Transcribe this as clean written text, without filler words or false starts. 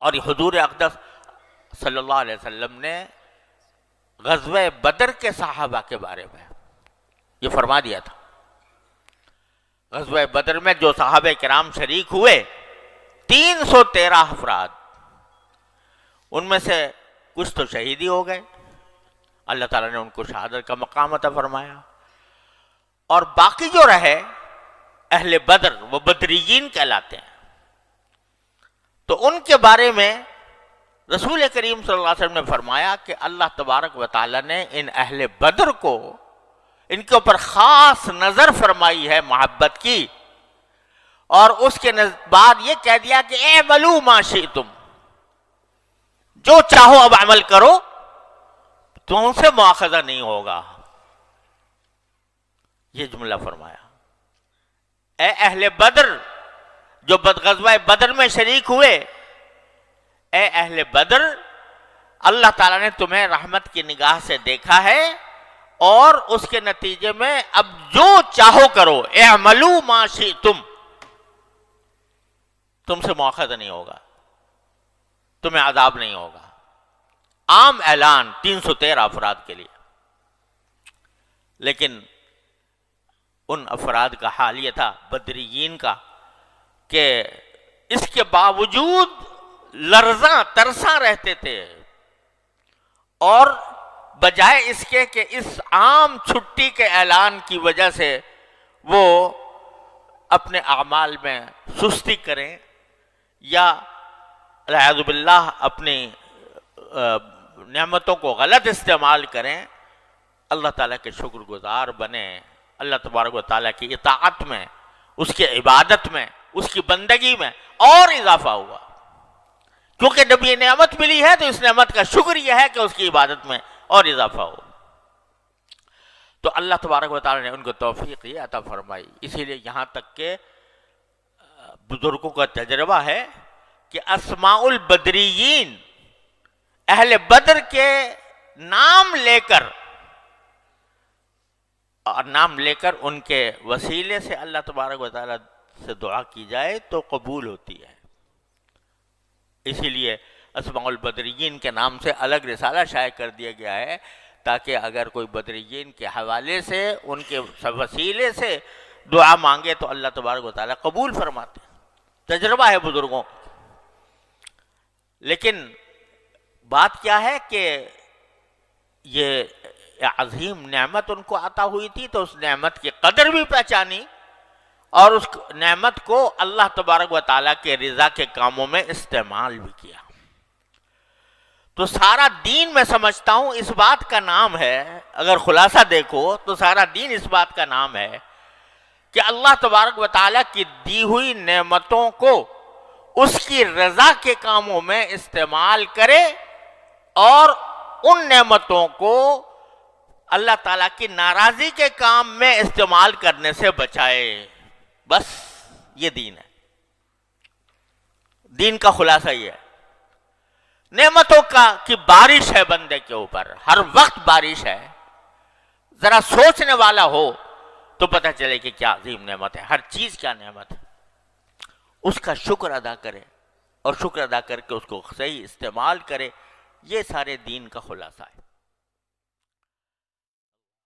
اور حضور اقدس صلی اللہ علیہ وسلم نے غزوہ بدر کے صحابہ کے بارے میں یہ فرما دیا تھا. غزوہ بدر میں جو صحابہ کرام شریک ہوئے 313 افراد، ان میں سے کچھ تو شہید ہی ہو گئے، اللہ تعالیٰ نے ان کو شہادت کا مقام عطا فرمایا، اور باقی جو رہے اہل بدر وہ بدریین کہلاتے ہیں. تو ان کے بارے میں رسول کریم صلی اللہ علیہ وسلم نے فرمایا کہ اللہ تبارک و تعالیٰ نے ان اہل بدر کو ان کے اوپر خاص نظر فرمائی ہے محبت کی، اور اس کے بعد یہ کہہ دیا کہ اعملوا ما شئتم، جو چاہو اب عمل کرو، تم سے مواخذہ نہیں ہوگا. یہ جملہ فرمایا. اے اہل بدر جو غزوہ بدر میں شریک ہوئے، اے اہل بدر، اللہ تعالیٰ نے تمہیں رحمت کی نگاہ سے دیکھا ہے، اور اس کے نتیجے میں اب جو چاہو کرو، اعملوا ما شئتم، تم سے مواخذہ نہیں ہوگا، تمہیں عذاب نہیں ہوگا. عام اعلان 313 افراد کے لیے. لیکن ان افراد کا حال یہ تھا بدریین کا کہ اس کے باوجود لرزاں ترساں رہتے تھے، اور بجائے اس کے کہ اس عام چھٹی کے اعلان کی وجہ سے وہ اپنے اعمال میں سستی کریں یا والعیاذ باللہ اپنی نعمتوں کو غلط استعمال کریں، اللہ تعالیٰ کے شکر گزار بنے، اللہ تبارک و تعالیٰ کی اطاعت میں، اس کی عبادت میں، اس کی بندگی میں اور اضافہ ہوا. کیونکہ جب یہ نعمت ملی ہے تو اس نعمت کا شکر یہ ہے کہ اس کی عبادت میں اور اضافہ ہو. تو اللہ تبارک و تعالیٰ نے ان کو توفیق یہ عطا فرمائی. اسی لیے یہاں تک کہ بزرگوں کا تجربہ ہے کہ اسماء البدریین، اہل بدر کے نام لے کر ان کے وسیلے سے اللہ تبارک و تعالیٰ سے دعا کی جائے تو قبول ہوتی ہے. اسی لیے اسماء البدریین کے نام سے الگ رسالہ شائع کر دیا گیا ہے، تاکہ اگر کوئی بدریین کے حوالے سے ان کے وسیلے سے دعا مانگے تو اللہ تبارک و تعالیٰ قبول فرماتے ہیں. تجربہ ہے بزرگوں. لیکن بات کیا ہے کہ یہ عظیم نعمت ان کو عطا ہوئی تھی تو اس نعمت کی قدر بھی پہچانی، اور اس نعمت کو اللہ تبارک و تعالیٰ کے رضا کے کاموں میں استعمال بھی کیا. تو سارا دین میں سمجھتا ہوں اس بات کا نام ہے، اگر خلاصہ دیکھو تو سارا دین اس بات کا نام ہے کہ اللہ تبارک و تعالیٰ کی دی ہوئی نعمتوں کو اس کی رضا کے کاموں میں استعمال کرے، اور ان نعمتوں کو اللہ تعالیٰ کی ناراضی کے کام میں استعمال کرنے سے بچائے. بس یہ دین ہے. دین کا خلاصہ یہ ہے. نعمتوں کی بارش ہے بندے کے اوپر، ہر وقت بارش ہے. ذرا سوچنے والا ہو تو پتہ چلے کہ کیا عظیم نعمت ہے، ہر چیز کیا نعمت ہے. اس کا شکر ادا کرے، اور شکر ادا کر کے اس کو صحیح استعمال کرے. یہ سارے دین کا خلاصہ ہے.